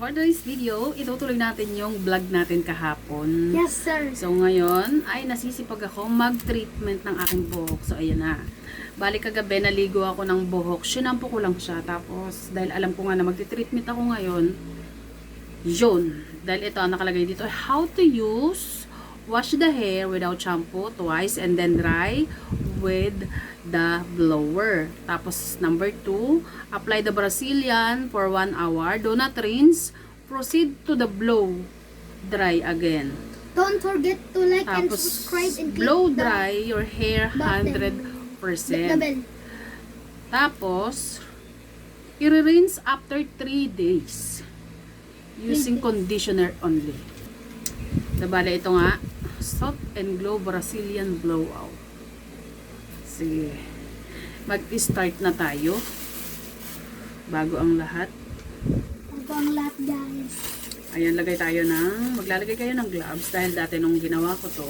for today's video, itutuloy natin yung vlog natin kahapon. Yes, sir. So ngayon, ay nasisipag ako mag-treatment ng aking buhok. So ayan na. Balik kagabi, naligo ako ng buhok. Sinampo ko lang siya. Tapos, dahil alam ko nga na magti-treatment ako ngayon, yun. Dahil ito, ang nakalagay dito, how to use, wash the hair without shampoo twice and then dry with the blower. Tapos, number 2, apply the Brazilian for 1 hour. Do not rinse. Proceed to the blow dry again. Don't forget to like and Tapos, subscribe and click blow the dry your hair button. 100%. the bell. Tapos, i-rinse after 3 days. Using conditioner only. Nabala ito nga, Soft and Glow Brazilian Blowout. Sige. Mag-start na tayo. Bago ang lahat. Ito ang lahat, guys. Ayan, maglalagay kayo ng gloves. Dahil dati nung ginawa ko to,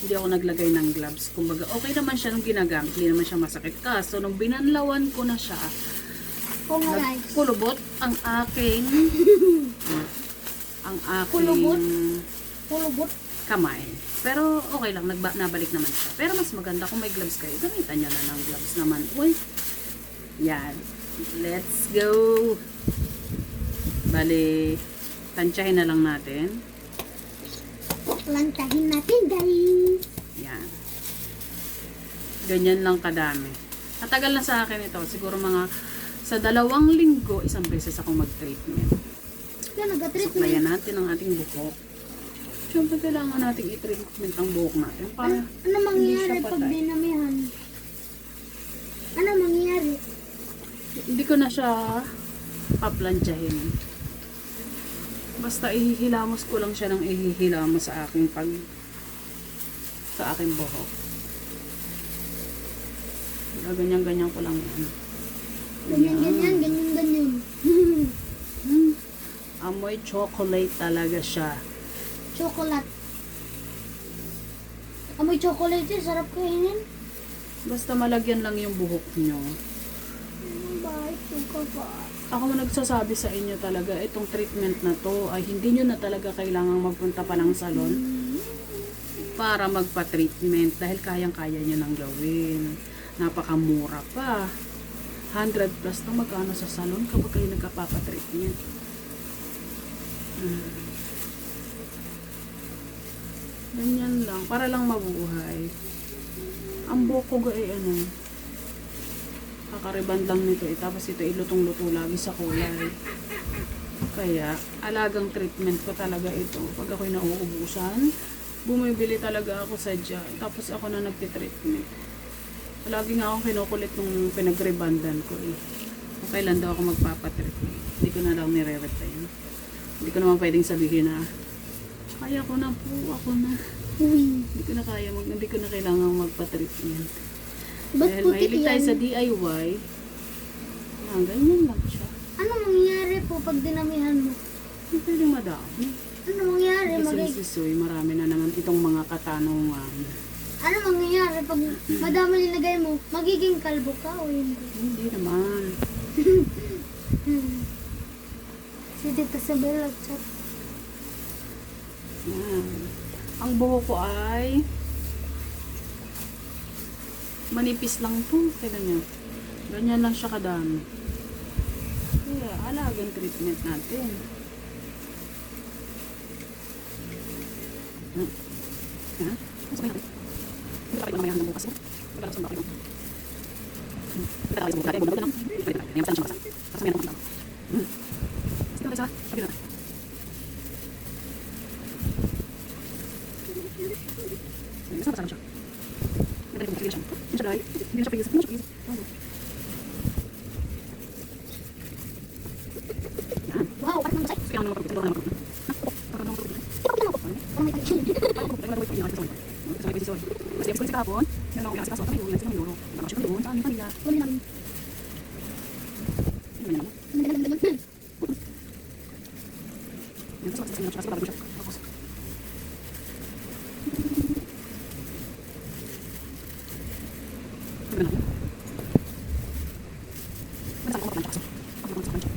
hindi ako naglagay ng gloves. Kumbaga, okay naman siya nung ginagamit. Hindi naman siya masakit. Kaso, nung binanlawan ko na siya, Oo nga, guys. nagpulubot ang aking Kulubot. kamay. Pero okay lang, nabalik naman siya. Pero mas maganda kung may gloves kayo. Gamitan nyo na ng gloves naman. Uy! Yan. Let's go! Bale, tansyahin na lang natin. Lantahin natin, guys. Yan. Ganyan lang kadami. Matagal na sa akin ito. Siguro mga sa 2 linggo, 1 beses ako mag-treatment. Kaya nag-treatment. Suklayan natin ang ating buhok. Siyempre, kailangan natin i-treatment ang buhok natin para Ano mangyayari siya pag patay. dinamihan? Ano mangyayari? Hindi ko na siya paplantsahin. Basta ihihilamos ko lang siya ng ihihilamos sa aking sa aking buhok. Ganyan-ganyan ko lang yan. Ganyan. Amoy chocolate talaga siya. Chocolate. Amoy chocolate yun, sarap kainin. Basta malagyan lang yung buhok nyo. Bakit ka ba? Ako nagsasabi sa inyo talaga, itong treatment na to ay hindi nyo na talaga kailangang magpunta pa ng salon para magpa-treatment dahil kayang-kaya nyo nang gawin. Napakamura pa. 100 plus na magkano sa salon kapag kayo nagkapapa-treatment. Ganyan lang, para lang mabuhay. Ang buhok ko ay kakariband lang nito tapos ito ilutong-luto lagi sa kulay. Kaya, alagang treatment ko talaga ito. Pag ako'y nauubusan, bumibili talaga ako sa dyan. Tapos ako na nagtitreatment. Lagi nga akong kinukulit nung pinagribandan ko kailan daw ako magpapatreatment. Hindi ko na lang nire-retain. Hindi ko naman pwedeng sabihin na kaya ko na po, ako na. Uy. Hindi ko na kailangan magpa-treatment. Ba't Dahil puti mahilig tayo yan? sa DIY. Ganyan lang siya. Ano mangyayari po pag dinamihan mo? Hindi pwedeng madami. Ano mangyayari? Kasi si Suy, marami na naman itong mga katanungan. Ano mangyayari pag madami nilagay mo? Magiging kalbo ka o hindi? Hindi naman. Si Tita Sabela chat. Yan. Ang buhok ko ay manipis lang po. Tignan nyo. Ganyan lang siya kadami. Kaya, alagang treatment natin. Ha? Ano sabihin natin? Hindi ka kayo mamayahan ng bukas mo. Hindi ka lang sa bakit mo. Hindi ka kayo sa bukas. Hindi ka lang. Hindi ka lang. Hindi ka lang. Kasi meron akong sige na kayo sa sabi na. Sige, saan siya? Hindi ko siya. Hindi siya dahil. Hindi siya pag-isip. Hindi siya pag-isip. Wow, ano naman sa'yo? Sige lang naman pag-isip. Hindi ko naman pag-isip. Kasi episode sa kahapon, yan ako kasi kaso kami uwi natin ng Euro. Nakasya kami doon sa aming kanila. Wala namin. Yan naman. Nagdagdagan. Yan sa kasi siya bago siya. Tapos Ano na? Masama ko pa lang siya. Ako sa kanila.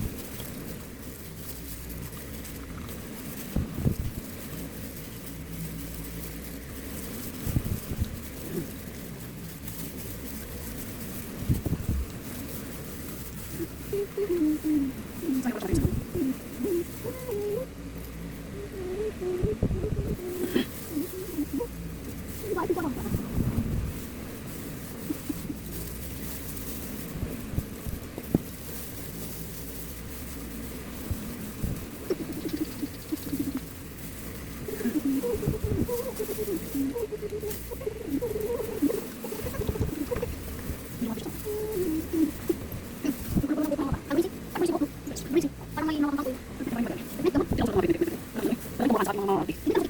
may inom ako. Ito